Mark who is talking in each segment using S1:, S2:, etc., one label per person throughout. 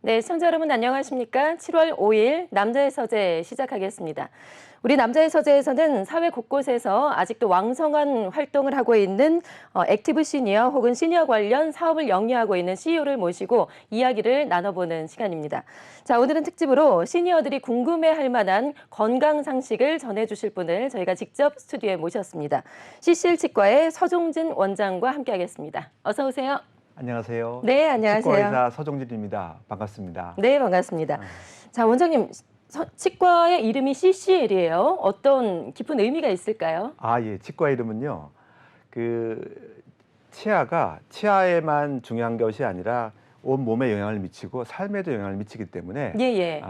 S1: 네, 시청자 여러분 안녕하십니까? 7월 5일 남자의 서재 시작하겠습니다. 우리 남자의 서재에서는 사회 곳곳에서 아직도 왕성한 활동을 하고 있는 액티브 시니어 혹은 시니어 관련 사업을 영위하고 있는 CEO를 모시고 이야기를 나눠보는 시간입니다. 자, 오늘은 특집으로 시니어들이 궁금해할 만한 건강 상식을 전해주실 분을 저희가 직접 스튜디오에 모셨습니다. CCL 치과의 서종진 원장과 함께하겠습니다. 어서 오세요.
S2: 안녕하세요.
S1: 네, 안녕하세요.
S2: 치과의사 서종진입니다. 반갑습니다.
S1: 네, 반갑습니다. 자, 원장님, 치과의 이름이 CCL이에요. 어떤 깊은 의미가 있을까요?
S2: 예. 치과 이름은요. 치아에만 중요한 것이 아니라 온 몸에 영향을 미치고 삶에도 영향을 미치기 때문에
S1: 예, 예.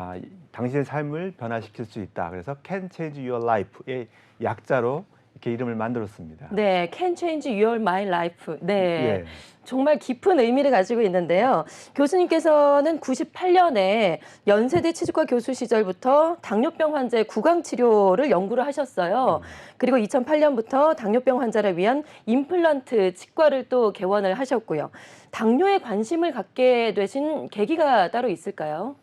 S2: 당신의 삶을 변화시킬 수 있다. 그래서 Can Change Your Life의 약자로 이렇게 이름을 만들었습니다.
S1: 네, Can Change Your My Life. 네,
S2: 예.
S1: 정말 깊은 의미를 가지고 있는데요. 교수님께서는 98년에 연세대 치주과 교수 시절부터 당뇨병 환자의 구강 치료를 연구를 하셨어요. 그리고 2008년부터 당뇨병 환자를 위한 임플란트 치과를 또 개원을 하셨고요. 당뇨에 관심을 갖게 되신 계기가 따로 있을까요?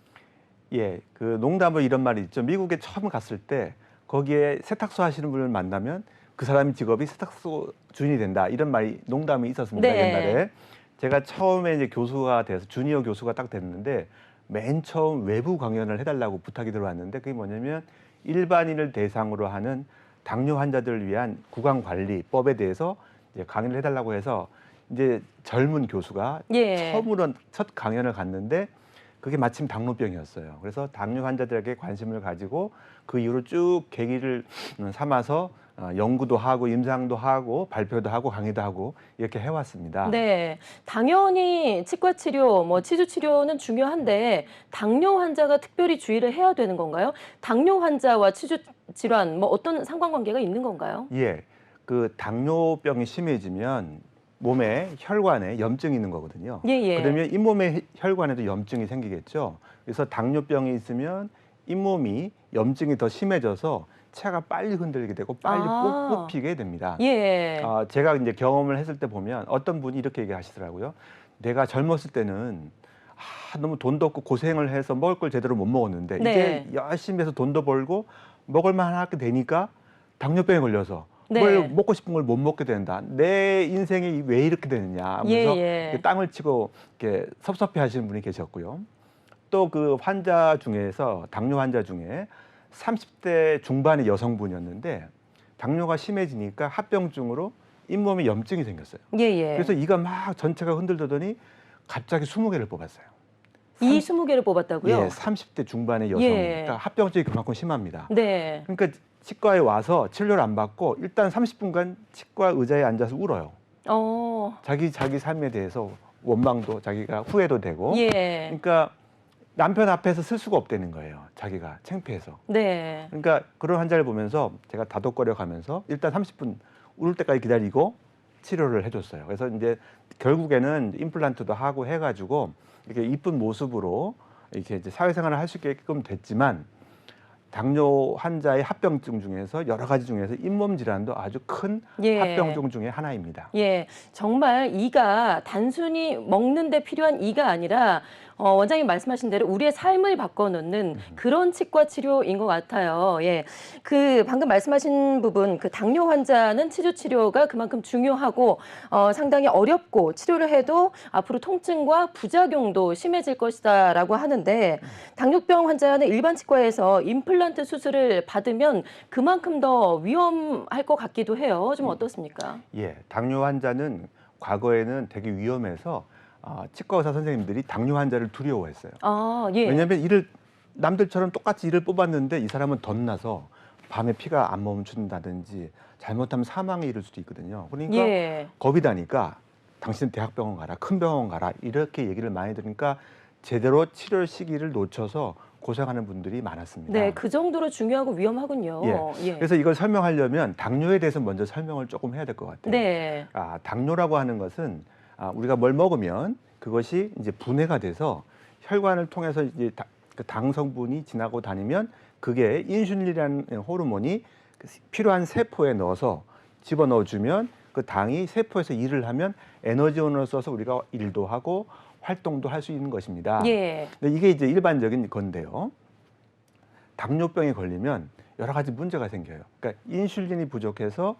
S2: 예. 농담으로 이런 말이 있죠. 미국에 처음 갔을 때 거기에 세탁소 하시는 분을 만나면 그 사람의 직업이 세탁소 주인이 된다. 이런 말이 농담이 있었습니다.
S1: 네.
S2: 옛날에. 제가 처음에 이제 교수가 돼서 주니어 교수가 딱 됐는데 맨 처음 외부 강연을 해달라고 부탁이 들어왔는데 그게 뭐냐면 일반인을 대상으로 하는 당뇨 환자들을 위한 구강 관리법에 대해서 이제 강연을 해달라고 해서 이제 젊은 교수가
S1: 예.
S2: 처음으로 첫 강연을 갔는데 그게 마침 당뇨병이었어요. 그래서 당뇨 환자들에게 관심을 가지고 그 이후로 쭉 계기를 삼아서 연구도 하고 임상도 하고 발표도 하고 강의도 하고 이렇게 해왔습니다.
S1: 네, 당연히 치과 치료, 치주 치료는 중요한데 당뇨 환자가 특별히 주의를 해야 되는 건가요? 당뇨 환자와 치주 질환 어떤 상관관계가 있는 건가요?
S2: 예, 당뇨병이 심해지면 몸에 혈관에 염증이 있는 거거든요.
S1: 예, 예.
S2: 그러면 잇몸의 혈관에도 염증이 생기겠죠. 그래서 당뇨병이 있으면 잇몸이 염증이 더 심해져서 치아가 빨리 흔들리게 되고 빨리 뽑히게 됩니다.
S1: 예.
S2: 제가 이제 경험을 했을 때 보면 어떤 분이 이렇게 얘기하시더라고요. 내가 젊었을 때는 너무 돈도 없고 고생을 해서 먹을 걸 제대로 못 먹었는데
S1: 네.
S2: 이제 열심히 해서 돈도 벌고 먹을 만하게 되니까 당뇨병에 걸려서
S1: 네.
S2: 뭘 먹고 싶은 걸 못 먹게 된다. 내 인생이 왜 이렇게 되느냐 하면서
S1: 예.
S2: 땅을 치고 이렇게 섭섭해 하시는 분이 계셨고요. 또 그 환자 중에서 당뇨 환자 중에 30대 중반의 여성분이었는데 당뇨가 심해지니까 합병증으로 잇몸에 염증이 생겼어요.
S1: 예, 예.
S2: 그래서 이가 막 전체가 흔들더니 갑자기 20개를 뽑았어요.
S1: 이 20개를 뽑았다고요?
S2: 예, 30대 중반의 여성.
S1: 예.
S2: 그러니까 합병증이 그만큼 심합니다.
S1: 네.
S2: 그러니까 치과에 와서 치료를 안 받고 일단 30분간 치과 의자에 앉아서 울어요. 자기 삶에 대해서 원망도 자기가 후회도 되고.
S1: 예.
S2: 그러니까 남편 앞에서 쓸 수가 없다는 거예요. 자기가 창피해서.
S1: 네.
S2: 그러니까 그런 환자를 보면서 제가 다독거려 가면서 일단 30분 울 때까지 기다리고 치료를 해줬어요. 그래서 이제 결국에는 임플란트도 하고 해가지고 이렇게 이쁜 모습으로 이렇게 이제 사회생활을 할 수 있게끔 됐지만 당뇨 환자의 합병증 중에서 여러 가지 중에서 잇몸 질환도 아주 큰
S1: 예.
S2: 합병증 중에 하나입니다.
S1: 예, 정말 이가 단순히 먹는 데 필요한 이가 아니라 원장님 말씀하신 대로 우리의 삶을 바꿔놓는 그런 치과 치료인 것 같아요. 예, 방금 말씀하신 부분, 당뇨 환자는 치주 치료가 그만큼 중요하고 상당히 어렵고 치료를 해도 앞으로 통증과 부작용도 심해질 것이다라고 하는데 당뇨병 환자는 일반 치과에서 임플란트 수술을 받으면 그만큼 더 위험할 것 같기도 해요. 좀 어떻습니까?
S2: 예, 당뇨 환자는 과거에는 되게 위험해서 치과 의사 선생님들이 당뇨 환자를 두려워했어요.
S1: 예.
S2: 왜냐하면 남들처럼 똑같이 이를 뽑았는데 이 사람은 덧나서 밤에 피가 안 멈춘다든지 잘못하면 사망에 이를 수도 있거든요. 그러니까
S1: 예.
S2: 겁이 나니까 당신은 대학병원 가라, 큰 병원 가라 이렇게 얘기를 많이 들으니까 제대로 치료 시기를 놓쳐서 고생하는 분들이 많았습니다.
S1: 네, 그 정도로 중요하고 위험하군요.
S2: 예. 그래서 이걸 설명하려면 당뇨에 대해서 먼저 설명을 조금 해야 될 것 같아요.
S1: 네.
S2: 당뇨라고 하는 것은 우리가 뭘 먹으면 그것이 이제 분해가 돼서 혈관을 통해서 이제 당 성분이 지나고 다니면 그게 인슐린이라는 호르몬이 필요한 세포에 넣어서 집어넣어주면 그 당이 세포에서 일을 하면 에너지원을 써서 우리가 일도 하고 활동도 할 수 있는 것입니다.
S1: 예.
S2: 근데 이게 이제 일반적인 건데요. 당뇨병에 걸리면 여러 가지 문제가 생겨요. 그러니까 인슐린이 부족해서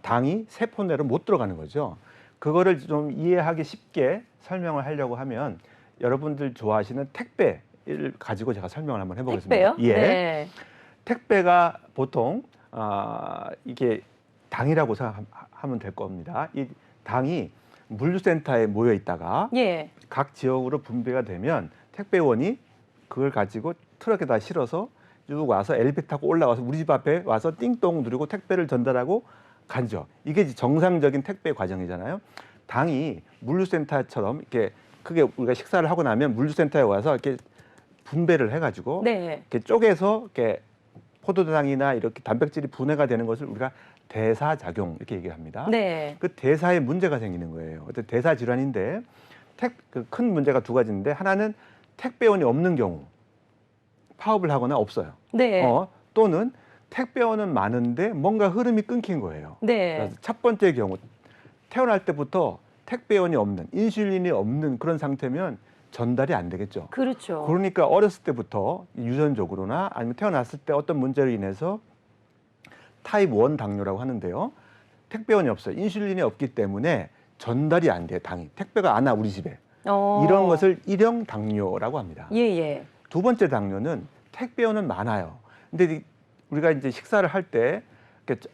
S2: 당이 세포 내로 못 들어가는 거죠. 그거를 좀 이해하기 쉽게 설명을 하려고 하면 여러분들 좋아하시는 택배를 가지고 제가 설명을 한번 해보겠습니다.
S1: 택배요?
S2: 예.
S1: 네.
S2: 택배가 보통 이게 당이라고 생각하면 될 겁니다. 이 당이 물류센터에 모여 있다가
S1: 예.
S2: 각 지역으로 분배가 되면 택배원이 그걸 가지고 트럭에다 실어서 쭉 와서 엘리베이터 타고 올라와서 우리 집 앞에 와서 띵동 누르고 택배를 전달하고 가죠. 이게 이제 정상적인 택배 과정이잖아요. 당이 물류센터처럼 이렇게 크게 우리가 식사를 하고 나면 물류센터에 와서 이렇게 분배를 해가지고
S1: 네.
S2: 이렇게 쪼개서 이렇게 포도당이나 이렇게 단백질이 분해가 되는 것을 우리가 대사작용 이렇게 얘기합니다.
S1: 네.
S2: 그 대사에 문제가 생기는 거예요. 어떤 대사 질환인데 큰 문제가 두 가지인데 하나는 택배원이 없는 경우 파업을 하거나 없어요.
S1: 네.
S2: 또는 택배원은 많은데 뭔가 흐름이 끊긴 거예요.
S1: 네.
S2: 그래서 첫 번째 경우 태어날 때부터 택배원이 없는 인슐린이 없는 그런 상태면 전달이 안 되겠죠.
S1: 그렇죠.
S2: 그러니까 어렸을 때부터 유전적으로나 아니면 태어났을 때 어떤 문제로 인해서 타입 1 당뇨라고 하는데요. 택배원이 없어요. 인슐린이 없기 때문에 전달이 안 돼요. 당이. 택배가 안 와 우리 집에. 이런 것을 일형 당뇨라고 합니다.
S1: 예.
S2: 두 번째 당뇨는 택배원은 많아요. 근데 우리가 이제 식사를 할 때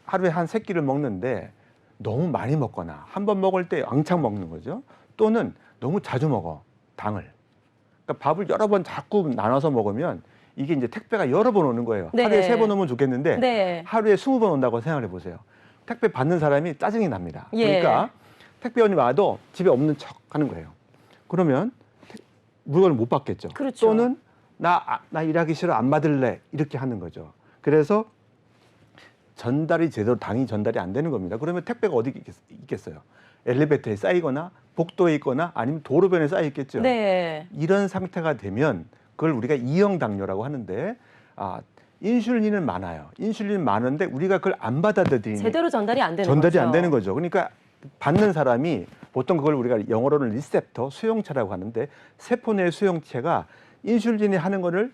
S2: 하루에 한 3끼를 먹는데 너무 많이 먹거나 한 번 먹을 때 왕창 먹는 거죠. 또는 너무 자주 먹어 당을. 그러니까 밥을 여러 번 자꾸 나눠서 먹으면 이게 이제 택배가 여러 번 오는 거예요.
S1: 네.
S2: 하루에 3번 오면 좋겠는데
S1: 네.
S2: 하루에 20번 온다고 생각을 해보세요. 택배 받는 사람이 짜증이 납니다.
S1: 예.
S2: 그러니까 택배원이 와도 집에 없는 척 하는 거예요. 그러면 물건을 못 받겠죠.
S1: 그렇죠.
S2: 또는 나 일하기 싫어 안 받을래 이렇게 하는 거죠. 그래서 전달이 제대로 당이 전달이 안 되는 겁니다. 그러면 택배가 어디 있겠어요? 엘리베이터에 쌓이거나 복도에 있거나 아니면 도로변에 쌓여 있겠죠.
S1: 네.
S2: 이런 상태가 되면 그걸 우리가 이형 당뇨라고 하는데 인슐린은 많아요. 인슐린 많은데 우리가 그걸 안 받아들이니
S1: 제대로 전달이 안 되는
S2: 전달이
S1: 거죠.
S2: 안 되는 거죠. 그러니까 받는 사람이 보통 그걸 우리가 영어로는 리셉터, 수용체라고 하는데 세포 내 수용체가 인슐린이 하는 거를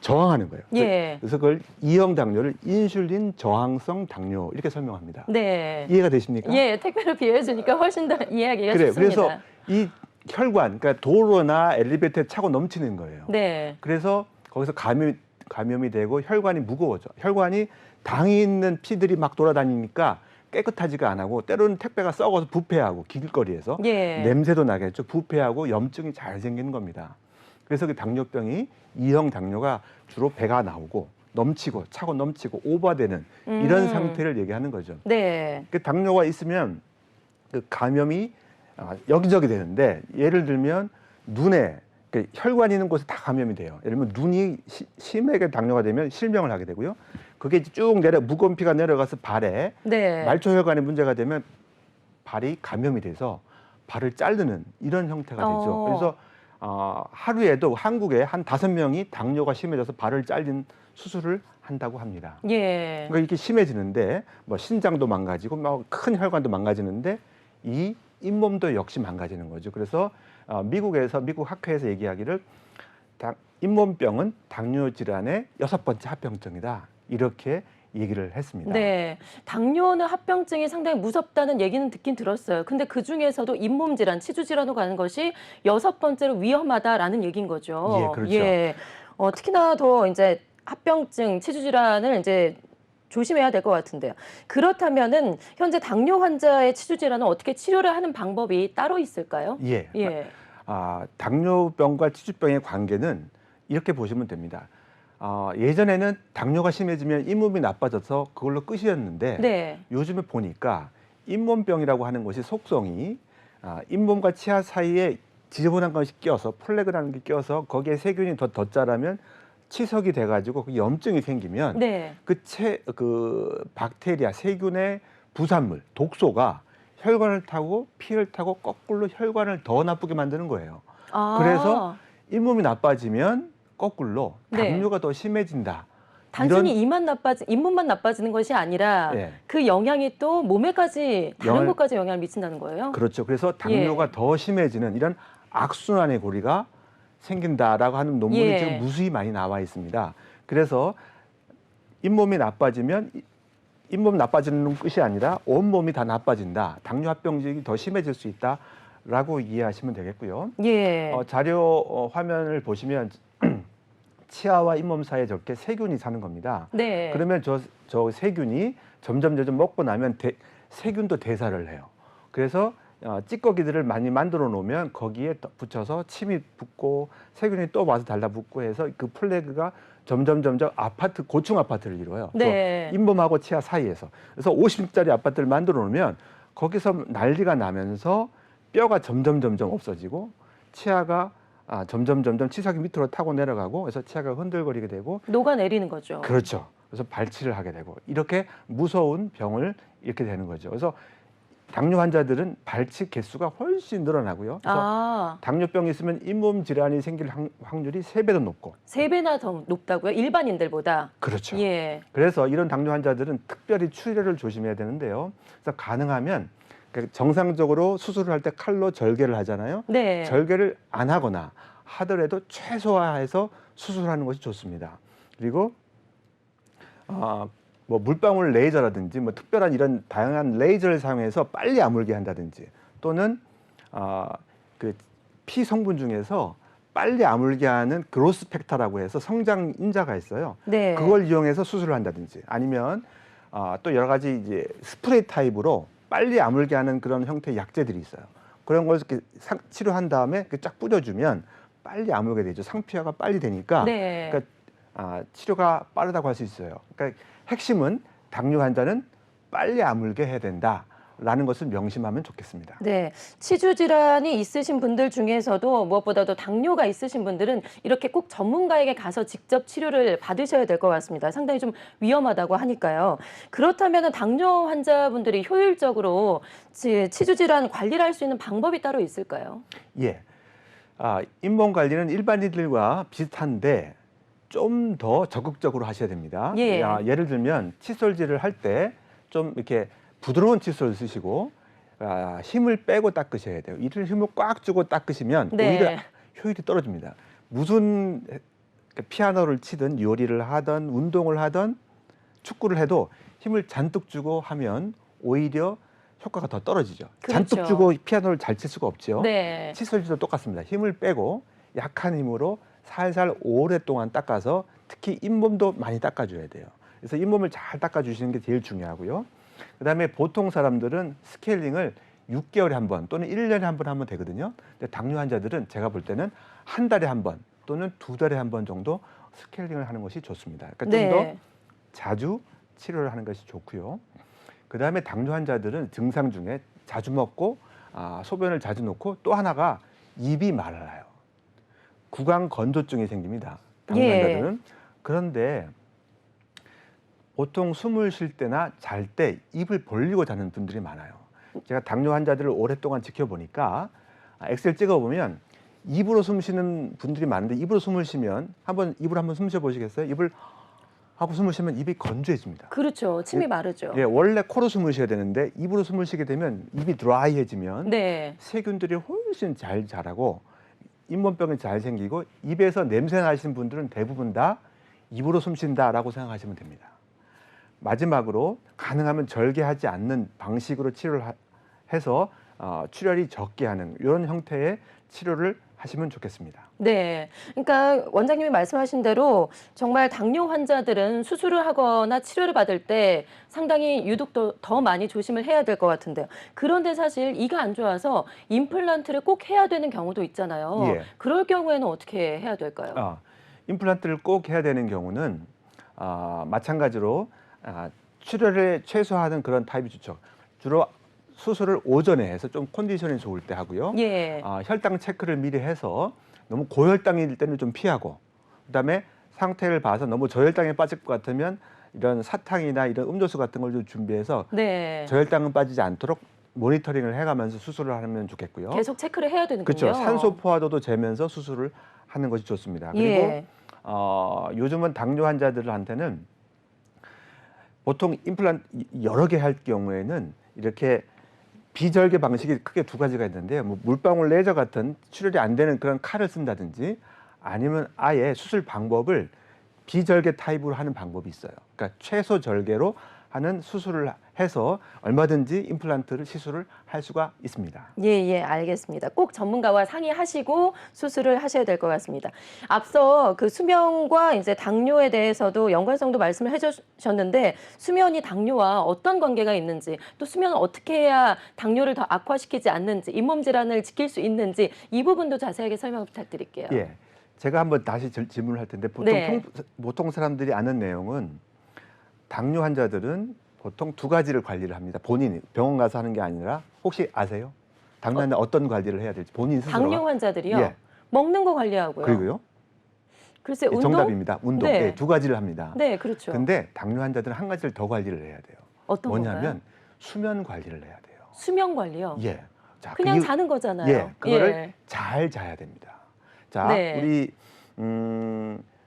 S2: 저항하는 거예요.
S1: 예.
S2: 그래서 그걸 이형 당뇨를 인슐린 저항성 당뇨 이렇게 설명합니다.
S1: 네.
S2: 이해가 되십니까?
S1: 예, 택배로 비유해 주니까 훨씬 더 이해하기가
S2: 그래요.
S1: 쉽습니다.
S2: 그래서 이 혈관, 그러니까 도로나 엘리베이터에 차고 넘치는 거예요.
S1: 네.
S2: 그래서 거기서 감염이 되고 혈관이 무거워져. 혈관이 당이 있는 피들이 막 돌아다니니까 깨끗하지가 안 하고 때로는 택배가 썩어서 부패하고 길거리에서
S1: 예.
S2: 냄새도 나겠죠. 부패하고 염증이 잘 생기는 겁니다. 그래서 그 당뇨병이 이형 당뇨가 주로 배가 나오고 넘치고 차고 넘치고 오버되는 이런 상태를 얘기하는 거죠.
S1: 네.
S2: 그 당뇨가 있으면 그 감염이 여기저기 되는데 예를 들면 눈에 그 혈관 있는 곳에 다 감염이 돼요. 예를 들면 눈이 심하게 당뇨가 되면 실명을 하게 되고요. 그게 쭉 무거운 피가 내려가서 발에
S1: 네.
S2: 말초혈관에 문제가 되면 발이 감염이 돼서 발을 자르는 이런 형태가 되죠. 그래서 하루에도 한국에 한 5명이 당뇨가 심해져서 발을 잘린 수술을 한다고 합니다.
S1: 예.
S2: 그러니까 이렇게 심해지는데 뭐 신장도 망가지고 막 큰 혈관도 망가지는데 이 잇몸도 역시 망가지는 거죠. 그래서 미국 학회에서 얘기하기를 잇몸병은 당뇨 질환의 6번째 합병증이다. 이렇게 얘기를 했습니다.
S1: 네. 당뇨는 합병증이 상당히 무섭다는 얘기는 듣긴 들었어요. 근데 그 중에서도 잇몸 질환, 치주 질환으로 가는 것이 6번째로 위험하다라는 얘기인 거죠.
S2: 예, 그렇죠.
S1: 예. 특히나 더 이제 합병증, 치주 질환을 이제 조심해야 될 것 같은데요. 그렇다면은 현재 당뇨 환자의 치주 질환은 어떻게 치료를 하는 방법이 따로 있을까요?
S2: 예.
S1: 예.
S2: 당뇨병과 치주병의 관계는 이렇게 보시면 됩니다. 예전에는 당뇨가 심해지면 잇몸이 나빠져서 그걸로 끝이었는데
S1: 네.
S2: 요즘에 보니까 잇몸병이라고 하는 것이 속성이 잇몸과 치아 사이에 지저분한 것이 껴서 플래그라는 게 껴서 거기에 세균이 더 자라면 치석이 돼가지고 그 염증이 생기면
S1: 네.
S2: 그 박테리아 세균의 부산물 독소가 혈관을 타고 피를 타고 거꾸로 혈관을 더 나쁘게 만드는 거예요. 그래서 잇몸이 나빠지면 거꾸로
S1: 네.
S2: 당뇨가 더 심해진다.
S1: 단순히 잇몸만 나빠지는 것이 아니라
S2: 예.
S1: 그 영향이 또 몸에까지 다른 곳까지 영향을 미친다는 거예요.
S2: 그렇죠. 그래서 당뇨가 더 심해지는 이런 악순환의 고리가 생긴다라고 하는 논문이
S1: 예.
S2: 지금 무수히 많이 나와 있습니다. 그래서 잇몸이 나빠지면 잇몸 나빠지는 것이 아니라 온몸이 다 나빠진다. 당뇨합병증이 더 심해질 수 있다라고 이해하시면 되겠고요.
S1: 예.
S2: 자료 화면을 보시면 치아와 잇몸 사이에 저렇게 세균이 사는 겁니다.
S1: 네.
S2: 그러면 저 세균이 점점 먹고 나면 세균도 대사를 해요. 그래서 찌꺼기들을 많이 만들어 놓으면 거기에 붙여서 침이 붙고 세균이 또 와서 달라붙고 해서 그 플래그가 점점 아파트, 고층 아파트를 이루어요.
S1: 네.
S2: 잇몸하고 치아 사이에서. 그래서 50층짜리 아파트를 만들어 놓으면 거기서 난리가 나면서 뼈가 점점 없어지고 치아가 점점 치석이 밑으로 타고 내려가고 그래서 치아가 흔들거리게 되고
S1: 녹아내리는 거죠.
S2: 그렇죠. 그래서 발치를 하게 되고 이렇게 무서운 병을 잃게 되는 거죠. 그래서 당뇨 환자들은 발치 개수가 훨씬 늘어나고요. 그래서 당뇨병이 있으면 잇몸 질환이 생길 확률이 3배도 높고
S1: 3배나 더 높다고요? 일반인들보다?
S2: 그렇죠.
S1: 예.
S2: 그래서 이런 당뇨 환자들은 특별히 출혈을 조심해야 되는데요. 그래서 가능하면 정상적으로 수술을 할 때 칼로 절개를 하잖아요.
S1: 네.
S2: 절개를 안 하거나 하더라도 최소화해서 수술하는 것이 좋습니다. 그리고 뭐 물방울 레이저라든지 뭐 특별한 이런 다양한 레이저를 사용해서 빨리 아물게 한다든지 또는 그 피 성분 중에서 빨리 아물게 하는 그로스 팩터라고 해서 성장 인자가 있어요.
S1: 네.
S2: 그걸 이용해서 수술을 한다든지 아니면 또 여러 가지 이제 스프레이 타입으로 빨리 아물게 하는 그런 형태의 약재들이 있어요. 그런 걸 이렇게 치료한 다음에 쫙 뿌려주면 빨리 아물게 되죠. 상피화가 빨리 되니까.
S1: 네.
S2: 그러니까 치료가 빠르다고 할 수 있어요. 그러니까 핵심은 당뇨 환자는 빨리 아물게 해야 된다라는 것을 명심하면 좋겠습니다.
S1: 네. 치주 질환이 있으신 분들 중에서도 무엇보다도 당뇨가 있으신 분들은 이렇게 꼭 전문가에게 가서 직접 치료를 받으셔야 될 것 같습니다. 상당히 좀 위험하다고 하니까요. 그렇다면 당뇨 환자분들이 효율적으로 치주 질환 관리를 할 수 있는 방법이 따로 있을까요?
S2: 예. 잇몸 관리는 일반인들과 비슷한데 좀 더 적극적으로 하셔야 됩니다.
S1: 예.
S2: 예를 들면 칫솔질을 할 때 좀 이렇게 부드러운 칫솔을 쓰시고 힘을 빼고 닦으셔야 돼요. 이를 힘을 꽉 주고 닦으시면
S1: 네.
S2: 오히려 효율이 떨어집니다. 무슨 피아노를 치든 요리를 하든 운동을 하든 축구를 해도 힘을 잔뜩 주고 하면 오히려 효과가 더 떨어지죠.
S1: 그렇죠.
S2: 잔뜩 주고 피아노를 잘 칠 수가 없죠.
S1: 네.
S2: 칫솔질도 똑같습니다. 힘을 빼고 약한 힘으로 살살 오랫동안 닦아서 특히 잇몸도 많이 닦아줘야 돼요. 그래서 잇몸을 잘 닦아주시는 게 제일 중요하고요. 그다음에 보통 사람들은 스케일링을 6개월에 한 번 또는 1년에 한 번 하면 되거든요. 근데 당뇨 환자들은 제가 볼 때는 한 달에 한 번 또는 2달에 한 번 정도 스케일링을 하는 것이 좋습니다. 그러니까
S1: 네.
S2: 좀 더 자주 치료를 하는 것이 좋고요. 그다음에 당뇨 환자들은 증상 중에 자주 먹고 소변을 자주 놓고 또 하나가 입이 말라요. 구강 건조증이 생깁니다. 당뇨
S1: 예.
S2: 환자들은. 그런데 보통 숨을 쉴 때나 잘 때 입을 벌리고 자는 분들이 많아요. 제가 당뇨 환자들을 오랫동안 지켜보니까 엑셀 찍어보면 입으로 숨 쉬는 분들이 많은데 입으로 숨을 쉬면 입으로 한번 숨 쉬어보시겠어요? 입을 하고 숨을 쉬면 입이 건조해집니다.
S1: 그렇죠. 침이 마르죠.
S2: 예, 원래 코로 숨을 쉬어야 되는데 입으로 숨을 쉬게 되면 입이 드라이해지면
S1: 네.
S2: 세균들이 훨씬 잘 자라고 잇몸병이 잘 생기고 입에서 냄새 나시는 분들은 대부분 다 입으로 숨 쉰다라고 생각하시면 됩니다. 마지막으로 가능하면 절개하지 않는 방식으로 치료를 해서 출혈이 적게 하는 이런 형태의 치료를 하시면 좋겠습니다.
S1: 네. 그러니까 원장님이 말씀하신 대로 정말 당뇨 환자들은 수술을 하거나 치료를 받을 때 상당히 유독 더 많이 조심을 해야 될 것 같은데요. 그런데 사실 이가 안 좋아서 임플란트를 꼭 해야 되는 경우도 있잖아요.
S2: 예.
S1: 그럴 경우에는 어떻게 해야 될까요?
S2: 임플란트를 꼭 해야 되는 경우는 마찬가지로 출혈을 최소화하는 그런 타입이 좋죠. 주로 수술을 오전에 해서 좀 컨디션이 좋을 때 하고요.
S1: 예.
S2: 혈당 체크를 미리 해서 너무 고혈당일 때는 좀 피하고 그다음에 상태를 봐서 너무 저혈당에 빠질 것 같으면 이런 사탕이나 이런 음료수 같은 걸 좀 준비해서
S1: 네.
S2: 저혈당은 빠지지 않도록 모니터링을 해가면서 수술을 하면 좋겠고요.
S1: 계속 체크를 해야 되는군요.
S2: 그렇죠. 산소 포화도도 재면서 수술을 하는 것이 좋습니다. 그리고
S1: 예.
S2: 요즘은 당뇨 환자들한테는 보통 임플란트 여러 개 할 경우에는 이렇게 비절개 방식이 크게 두 가지가 있는데요. 뭐 물방울 레이저 같은 출혈이 안 되는 그런 칼을 쓴다든지 아니면 아예 수술 방법을 비절개 타입으로 하는 방법이 있어요. 그러니까 최소 절개로 하는 수술을 해서 얼마든지 임플란트를 시술을 할 수가 있습니다.
S1: 예, 알겠습니다. 꼭 전문가와 상의하시고 수술을 하셔야 될 것 같습니다. 앞서 그 수면과 이제 당뇨에 대해서도 연관성도 말씀을 해주셨는데 수면이 당뇨와 어떤 관계가 있는지 또 수면을 어떻게 해야 당뇨를 더 악화시키지 않는지 잇몸 질환을 지킬 수 있는지 이 부분도 자세하게 설명 부탁드릴게요.
S2: 예, 제가 한번 다시 질문을 할 텐데 보통 사람들이 아는 내용은 당뇨 환자들은 보통 두 가지를 관리를 합니다. 본인이 병원 가서 하는 게 아니라 혹시 아세요? 당뇨 환자 어떤 관리를 해야 될지 본인 스스로.
S1: 당뇨 환자들이요?
S2: 예.
S1: 먹는 거 관리하고요.
S2: 그리고요?
S1: 글쎄
S2: 예,
S1: 운동?
S2: 정답입니다. 운동.
S1: 네.
S2: 네, 두 가지를 합니다.
S1: 네, 그렇죠.
S2: 근데 당뇨 환자들은 한 가지를 더 관리를 해야 돼요.
S1: 어떤
S2: 뭐냐면
S1: 건가요?
S2: 수면 관리를 해야 돼요.
S1: 수면 관리요?
S2: 예. 자,
S1: 그냥 자는 거잖아요.
S2: 예, 그거를
S1: 예.
S2: 잘 자야 됩니다. 자,
S1: 네.
S2: 우리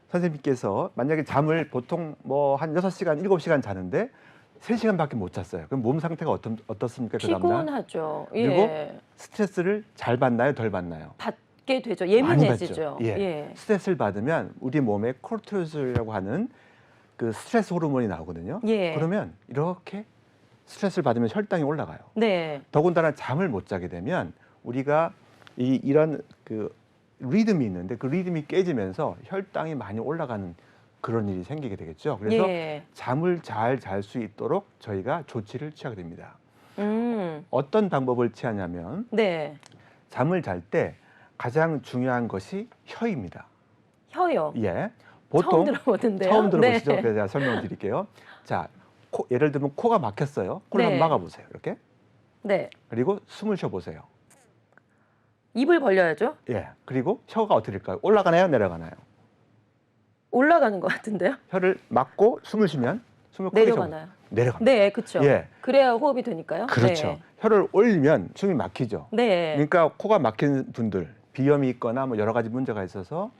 S2: 선생님께서 만약에 잠을 보통 뭐 한 6시간, 7시간 자는데 3시간밖에 못 잤어요. 그럼 몸 상태가 어떻습니까? 그 다음날?
S1: 피곤하죠.
S2: 그리고
S1: 예.
S2: 스트레스를 잘 받나요? 덜 받나요?
S1: 받게 되죠.
S2: 많이
S1: 예민해지죠.
S2: 받죠. 예. 스트레스를 받으면 우리 몸에 코르티솔이라고 하는 그 스트레스 호르몬이 나오거든요.
S1: 예.
S2: 그러면 이렇게 스트레스를 받으면 혈당이 올라가요.
S1: 네.
S2: 더군다나 잠을 못 자게 되면 우리가 이런 그 리듬이 있는데 그 리듬이 깨지면서 혈당이 많이 올라가는 그런 일이 생기게 되겠죠. 그래서
S1: 예.
S2: 잠을 잘 잘 수 있도록 저희가 조치를 취하게 됩니다.
S1: 음.
S2: 어떤 방법을 취하냐면
S1: 네.
S2: 잠을 잘 때 가장 중요한 것이 혀입니다.
S1: 혀요.
S2: 예.
S1: 처음
S2: 보통
S1: 들어보는데요.
S2: 처음 들어보시죠?
S1: 네.
S2: 그래서 제가 설명을 드릴게요. 자, 예를 들면 코가 막혔어요. 코를
S1: 네.
S2: 한번 막아보세요. 이렇게.
S1: 네.
S2: 그리고 숨을 쉬어보세요.
S1: 입을 벌려야죠.
S2: 예. 그리고 혀가 어떻게 될까요? 올라가나요? 내려가나요?
S1: 올라가는 것 같은데요.
S2: 혀를 막고 숨을 쉬면 숨을 크게
S1: 내려가나요?
S2: 내려갑니다.
S1: 네, 그렇죠.
S2: 예.
S1: 그래야 호흡이 되니까요.
S2: 그렇죠.
S1: 네.
S2: 혀를 올리면 숨이 막히죠.
S1: 네.
S2: 그러니까 코가 막힌 분들, 비염이 있거나 뭐 여러 가지 문제가 있어서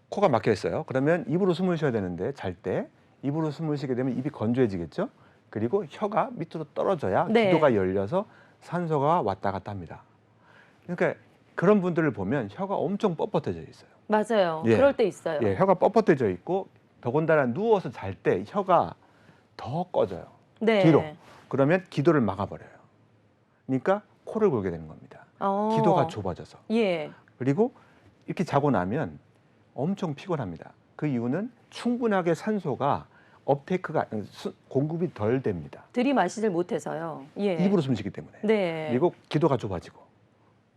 S2: 코가 막혀 있어요. 그러면 입으로 숨을 쉬어야 되는데 잘 때 입으로 숨을 쉬게 되면 입이 건조해지겠죠. 그리고 혀가 밑으로 떨어져야
S1: 네.
S2: 기도가 열려서 산소가 왔다 갔다 합니다. 그러니까 그런 분들을 보면 혀가 엄청 뻣뻣해져 있어요.
S1: 맞아요.
S2: 예.
S1: 그럴 때 있어요.
S2: 예, 혀가 뻣뻣해져 있고 더군다나 누워서 잘 때 혀가 더 꺼져요.
S1: 네.
S2: 뒤로. 그러면 기도를 막아버려요. 그러니까 코를 골게 되는 겁니다. 기도가 좁아져서.
S1: 예.
S2: 그리고 이렇게 자고 나면 엄청 피곤합니다. 그 이유는 충분하게 산소가 업테이크가 공급이 덜 됩니다.
S1: 들이마시질 못해서요. 예.
S2: 입으로 숨쉬기 때문에.
S1: 네.
S2: 그리고 기도가 좁아지고.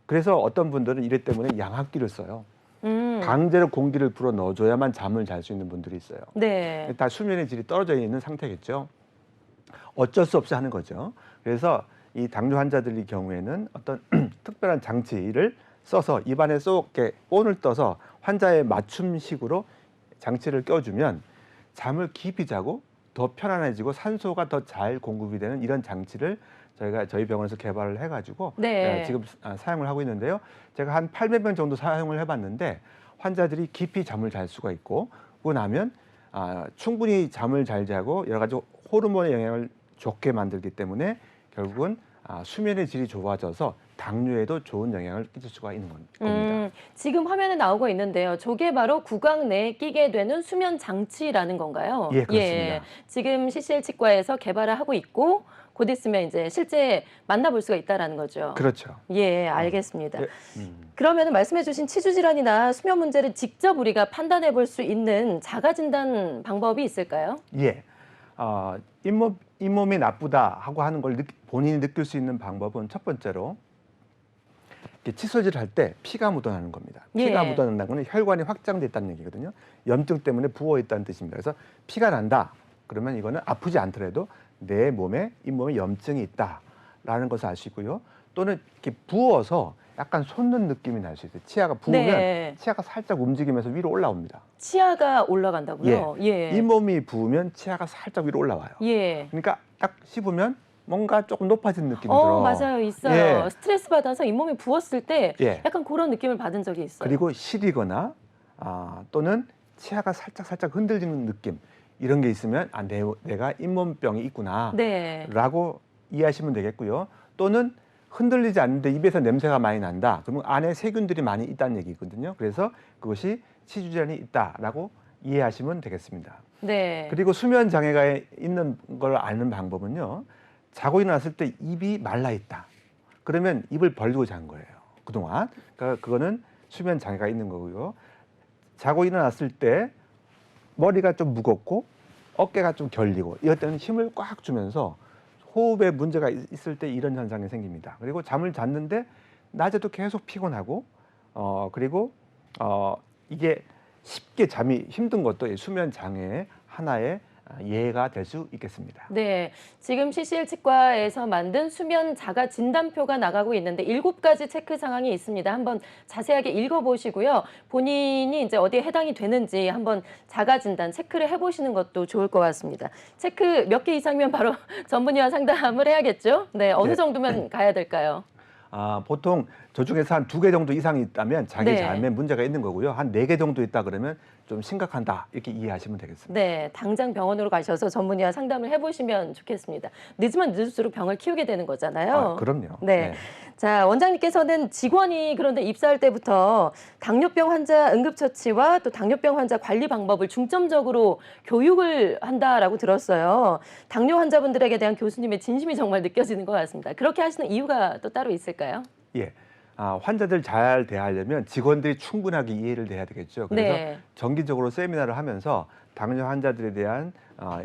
S2: 그래서 어떤 분들은 이래 때문에 양압기를 써요. 강제로 공기를 불어 넣어줘야만 잠을 잘 수 있는 분들이 있어요.
S1: 네.
S2: 다 수면의 질이 떨어져 있는 상태겠죠. 어쩔 수 없이 하는 거죠. 그래서 이 당뇨 환자들의 경우에는 어떤 특별한 장치를 써서 입안에 쏙 이렇게 본을 떠서 환자의 맞춤식으로 장치를 껴주면 잠을 깊이 자고 더 편안해지고 산소가 더 잘 공급이 되는 이런 장치를 저희 병원에서 개발을 해가지고
S1: 네.
S2: 지금 사용을 하고 있는데요. 제가 한 800명 정도 사용을 해봤는데 환자들이 깊이 잠을 잘 수가 있고 그러고 나면 충분히 잠을 잘 자고 여러 가지 호르몬의 영향을 좋게 만들기 때문에 결국은 수면의 질이 좋아져서 당뇨에도 좋은 영향을 끼칠 수가 있는 겁니다.
S1: 지금 화면에 나오고 있는데요. 저게 바로 구강 내에 끼게 되는 수면 장치라는 건가요?
S2: 예, 그렇습니다.
S1: 지금 CCL 치과에서 개발을 하고 있고 곧 있으면 이제 실제 만나볼 수가 있다라는 거죠.
S2: 그렇죠.
S1: 예, 알겠습니다.
S2: 예,
S1: 그러면 말씀해주신 치주 질환이나 수면 문제를 직접 우리가 판단해 볼 수 있는 자가 진단 방법이 있을까요?
S2: 예. 잇몸이 나쁘다 하고 하는 걸 본인이 느낄 수 있는 방법은 첫 번째로 칫솔질 할 때 피가 묻어나는 겁니다. 피가
S1: 예.
S2: 묻어난다는 건 혈관이 확장돼 있다는 얘기거든요. 염증 때문에 부어 있다는 뜻입니다. 그래서 피가 난다. 그러면 이거는 아프지 않더라도 내 몸에 잇몸에 염증이 있다라는 것을 알 수 있고요. 또는 이렇게 부어서 약간 솟는 느낌이 날 수 있어요. 치아가 부으면
S1: 네.
S2: 치아가 살짝 움직이면서 위로 올라옵니다.
S1: 치아가 올라간다고요? 예.
S2: 잇몸이 부으면 치아가 살짝 위로 올라와요.
S1: 예.
S2: 그러니까 딱 씹으면 뭔가 조금 높아진 느낌이 들어.
S1: 맞아요. 있어요.
S2: 예.
S1: 스트레스 받아서 잇몸이 부었을 때
S2: 예.
S1: 약간 그런 느낌을 받은 적이 있어요.
S2: 그리고 시리거나 또는 치아가 살짝 흔들리는 느낌 이런 게 있으면 내가 잇몸병이 있구나
S1: 네.
S2: 라고 이해하시면 되겠고요. 또는 흔들리지 않는데 입에서 냄새가 많이 난다. 그러면 안에 세균들이 많이 있다는 얘기거든요. 그래서 그것이 치주 질환이 있다라고 이해하시면 되겠습니다.
S1: 네.
S2: 그리고 수면 장애가 있는 걸 아는 방법은요. 자고 일어났을 때 입이 말라 있다. 그러면 입을 벌리고 잔 거예요. 그동안. 그러니까 그거는 수면 장애가 있는 거고요. 자고 일어났을 때 머리가 좀 무겁고 어깨가 좀 결리고 이럴 때는 힘을 꽉 주면서 호흡에 문제가 있을 때 이런 현상이 생깁니다. 그리고 잠을 잤는데 낮에도 계속 피곤하고 그리고 이게 쉽게 잠이 힘든 것도 이 수면 장애의 하나의 예가 될 수 있겠습니다.
S1: 네, 지금 CCL 치과에서 만든 수면 자가 진단표가 나가고 있는데 7가지 체크 상황이 있습니다. 한번 자세하게 읽어보시고요. 본인이 이제 어디에 해당이 되는지 한번 자가 진단 체크를 해보시는 것도 좋을 것 같습니다. 체크 몇 개 이상이면 바로 전문의와 상담을 해야겠죠? 네, 어느
S2: 네.
S1: 정도면 가야 될까요?
S2: 보통 저 중에서 한 2개 정도 이상이 있다면 자기
S1: 네.
S2: 잠에 문제가 있는 거고요. 한 4개 정도 있다 그러면 좀 심각하다 이렇게 이해하시면 되겠습니다.
S1: 네, 당장 병원으로 가셔서 전문의와 상담을 해보시면 좋겠습니다. 늦으면 늦을수록 병을 키우게 되는 거잖아요.
S2: 그럼요.
S1: 네. 자, 원장님께서는 직원이 그런데 입사할 때부터 당뇨병 환자 응급처치와 또 당뇨병 환자 관리 방법을 중점적으로 교육을 한다라고 들었어요. 당뇨 환자분들에게 대한 교수님의 진심이 정말 느껴지는 것 같습니다. 그렇게 하시는 이유가 또 따로 있을까요?
S2: 예. 환자들 잘 대하려면 직원들이 충분하게 이해를 해야 되겠죠. 그래서
S1: 네.
S2: 정기적으로 세미나를 하면서 당뇨 환자들에 대한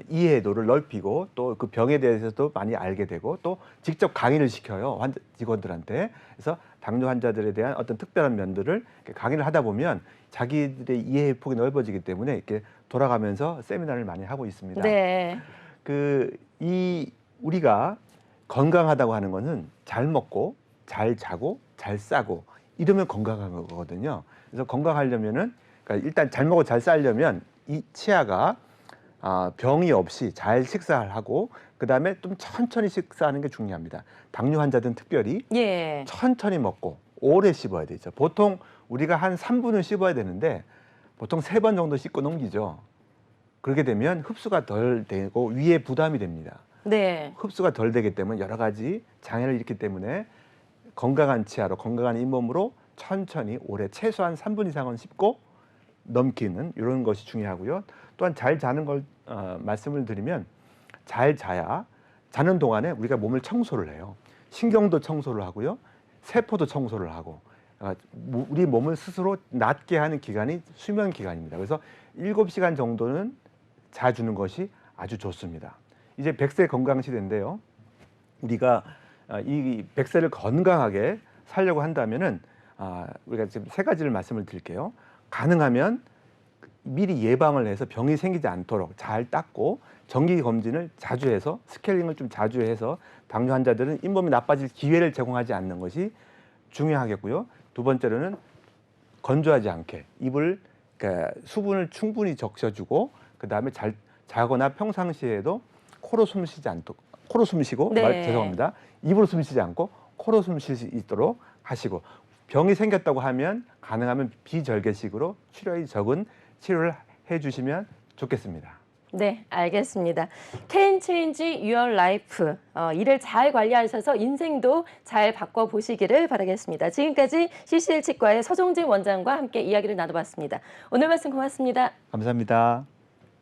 S2: 이해도를 넓히고 또 그 병에 대해서도 많이 알게 되고 또 직접 강의를 시켜요. 직원들한테. 그래서 당뇨 환자들에 대한 어떤 특별한 면들을 이렇게 강의를 하다 보면 자기들의 이해 폭이 넓어지기 때문에 이렇게 돌아가면서 세미나를 많이 하고 있습니다.
S1: 네.
S2: 우리가 건강하다고 하는 거는 잘 먹고 잘 자고 잘 싸고 이러면 건강한 거거든요. 그래서 건강하려면은 그러니까 일단 잘 먹고 잘 싸려면 이 치아가 병이 없이 잘 식사를 하고 그다음에 좀 천천히 식사하는 게 중요합니다. 당뇨 환자들은 특별히
S1: 예.
S2: 천천히 먹고 오래 씹어야 되죠. 보통 우리가 한 3분을 씹어야 되는데 보통 3번 정도 씹고 넘기죠. 그렇게 되면 흡수가 덜 되고 위에 부담이 됩니다.
S1: 네.
S2: 흡수가 덜 되기 때문에 여러 가지 장애를 일으키기 때문에 건강한 치아로 건강한 잇몸으로 천천히 오래 최소한 3분 이상은 씹고 넘기는 이런 것이 중요하고요. 또한 잘 자는 걸 말씀을 드리면 잘 자야 자는 동안에 우리가 몸을 청소를 해요. 신경도 청소를 하고요. 세포도 청소를 하고 우리 몸을 스스로 낫게 하는 기간이 수면 기간입니다. 그래서 7시간 정도는 자주는 것이 아주 좋습니다. 이제 100세 건강 시대인데요. 우리가 이 100세를 건강하게 살려고 한다면은 우리가 지금 3가지를 말씀을 드릴게요. 가능하면 미리 예방을 해서 병이 생기지 않도록 잘 닦고 정기 검진을 자주 해서 스케일링을 좀 자주 해서 당뇨 환자들은 잇몸이 나빠질 기회를 제공하지 않는 것이 중요하겠고요. 2번째로는 건조하지 않게 입을 수분을 충분히 적셔주고 그 다음에 잘 자거나 평상시에도 코로 숨쉬고
S1: 네.
S2: 죄송합니다. 입으로 숨쉬지 않고 코로 숨쉴 수 있도록 하시고 병이 생겼다고 하면 가능하면 비절개식으로 출혈이 적은 치료를 해주시면 좋겠습니다.
S1: 네, 알겠습니다. Can change your life. 이를 잘 관리하셔서 인생도 잘 바꿔보시기를 바라겠습니다. 지금까지 CCL 치과의 서종진 원장과 함께 이야기를 나눠봤습니다. 오늘 말씀 고맙습니다.
S2: 감사합니다.